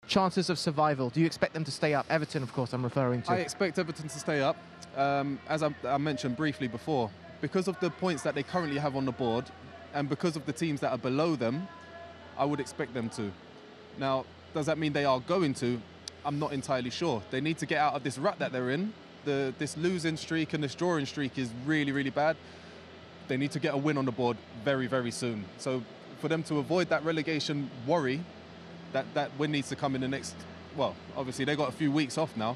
chances of survival? Do you expect them to stay up? Everton, of course, I'm referring to. I expect Everton to stay up. As I mentioned briefly before, because of the points that they currently have on the board and because of the teams that are below them, I would expect them to. Now, does that mean they are going to? I'm not entirely sure. They need to get out of this rut that they're in. This losing streak and this drawing streak is really, really bad. They need to get a win on the board very, very soon. So for them to avoid that relegation worry, that win needs to come in the next, well, obviously they got a few weeks off now.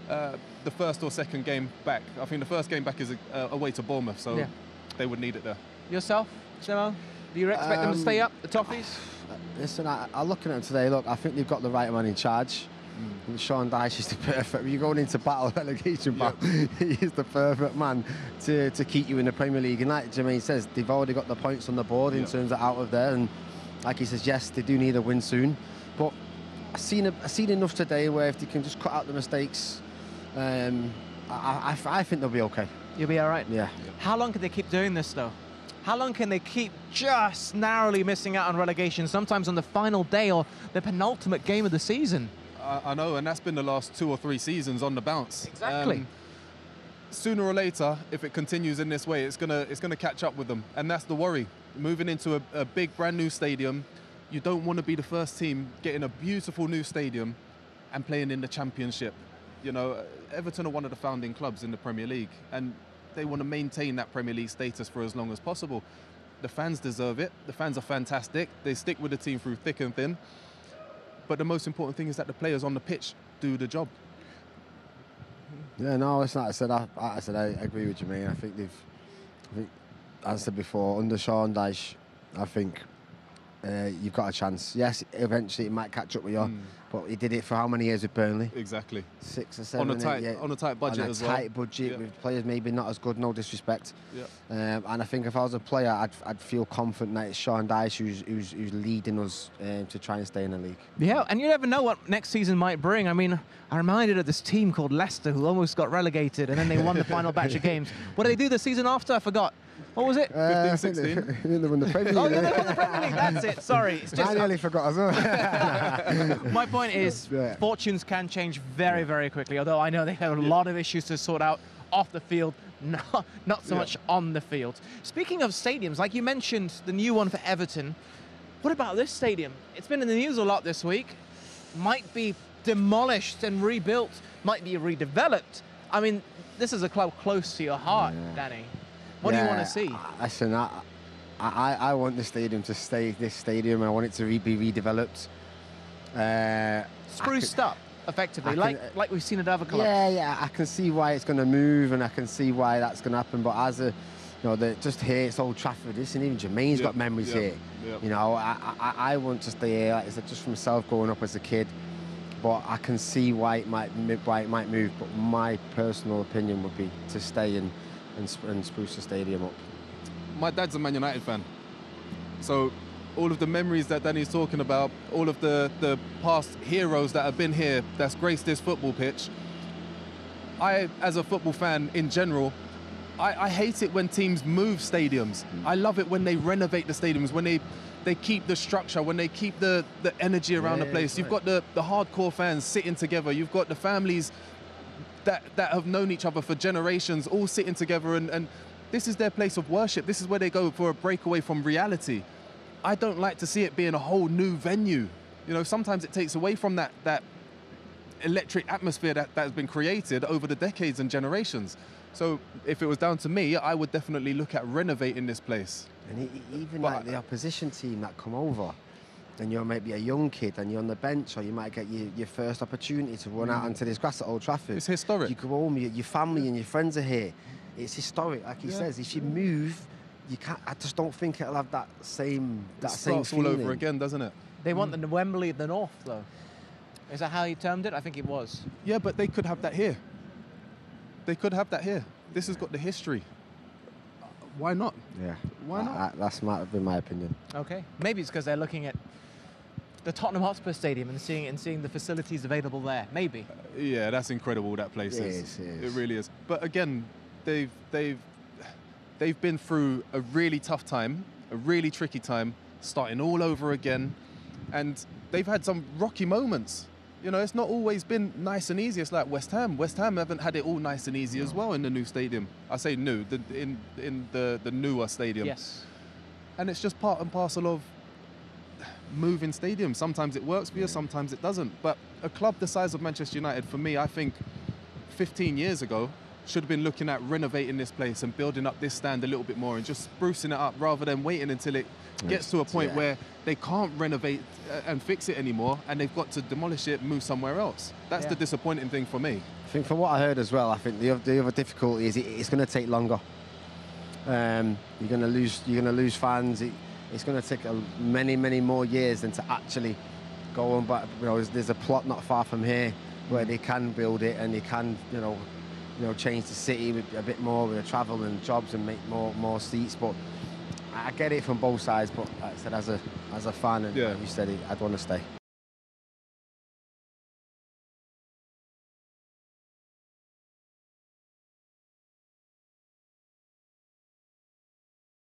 The first or second game back. I think the first game back is away to Bournemouth, so they would need it there. Yourself, Jermaine? Do you expect them to stay up, the Toffees? Listen, I'm looking at them today. Look, I think they've got the right man in charge. Sean Dyche is the perfect. You're going into battle relegation, but he is the perfect man to keep you in the Premier League. And like Jermaine says, they've already got the points on the board in terms of out of there. And like he says, yes, they do need a win soon. But I've seen enough today where if they can just cut out the mistakes, I think they'll be okay. You'll be all right? Yeah. How long can they keep doing this, though? How long can they keep just narrowly missing out on relegation, sometimes on the final day or the penultimate game of the season? I know, and that's been the last 2 or 3 seasons on the bounce. Exactly. Sooner or later, if it continues in this way, it's gonna catch up with them, and that's the worry. Moving into a big, brand new stadium, you don't want to be the first team getting a beautiful new stadium and playing in the Championship. You know, Everton are one of the founding clubs in the Premier League, and they want to maintain that Premier League status for as long as possible. The fans deserve it. The fans are fantastic. They stick with the team through thick and thin. But the most important thing is that the players on the pitch do the job. Yeah, no, listen, like I said, I agree with Jermaine. I think as I said before, under Sean Dyche, I think you've got a chance. Yes, eventually it might catch up with you, but he did it for how many years with Burnley? Exactly. 6 or 7. On a tight budget as well. On a tight budget with players maybe not as good, no disrespect. Yeah. And I think if I was a player, I'd feel confident that it's Sean Dyche who's leading us to try and stay in the league. Yeah, and you never know what next season might bring. I mean, I'm reminded of this team called Leicester who almost got relegated and then they won the final batch of games. What did they do the season after? I forgot. What was it? 15, 16. They won the Premier League. Oh, yeah, they won the Premier League. That's it. Sorry. It's just, I nearly forgot as well. my point is, fortunes can change very, very quickly. Although I know they have a lot of issues to sort out off the field, not so much on the field. Speaking of stadiums, like you mentioned, the new one for Everton. What about this stadium? It's been in the news a lot this week. Might be demolished and rebuilt. Might be redeveloped. I mean, this is a club close to your heart, Danny. What do you want to see? Listen, I want the stadium to stay this stadium. I want it to be redeveloped. Spruced up, effectively, like we've seen at other clubs. Yeah, I can see why it's going to move and I can see why that's going to happen. But as a, just here, it's Old Trafford. Listen, even Jermaine's got memories here. You know, I want to stay here. Like I said, just from myself growing up as a kid. But I can see why it might move. But my personal opinion would be to stay and spruce the stadium up. My dad's a Man United fan, so all of the memories that Danny's talking about, all of the past heroes that have been here, that's graced this football pitch. I, as a football fan in general, I hate it when teams move stadiums. I love it when they renovate the stadiums, when they keep the structure, when they keep the energy around the place. You've got the hardcore fans sitting together. You've got the families that have known each other for generations, all sitting together, and this is their place of worship. This is where they go for a breakaway from reality. I don't like to see it being a whole new venue. You know, sometimes it takes away from that electric atmosphere that has been created over the decades and generations. So if it was down to me, I would definitely look at renovating this place. And even like the opposition team that come over, and you're maybe a young kid and you're on the bench, or you might get your first opportunity to run out onto this grass at Old Trafford. It's historic. You go home, your family and your friends are here. It's historic, like he says. If you move, you can't. I just don't think it'll have that same feeling. All over again, doesn't it? They want the Wembley of the North, though. Is that how he termed it? I think it was. Yeah, but they could have that here. They could have that here. This has got the history. Why not? Yeah. Why not? That's been my opinion. Okay. Maybe it's because they're looking at the Tottenham Hotspur Stadium and seeing the facilities available there. Maybe. Yeah, that's incredible. That place is. It really is. But again, they've been through a really tough time, a really tricky time, starting all over again, and they've had some rocky moments. You know, it's not always been nice and easy. It's like West Ham. West Ham haven't had it all nice and easy as well in the new stadium. I say new, in the newer stadium. Yes. And it's just part and parcel of moving stadiums. Sometimes it works for you, sometimes it doesn't. But a club the size of Manchester United, for me, I think 15 years ago, should have been looking at renovating this place and building up this stand a little bit more and just sprucing it up rather than waiting until it gets to a point where they can't renovate and fix it anymore and they've got to demolish it, move somewhere else. That's the disappointing thing for me. I think from what I heard as well, I think the other difficulty is it's going to take longer. You're going to lose fans. It's going to take many more years than to actually go on. But you know, there's a plot not far from here where they can build it and they can, you know, change the city with a bit more with the travel and jobs and make more seats. But I get it from both sides. But like I said, as a fan, and like you said, I'd want to stay.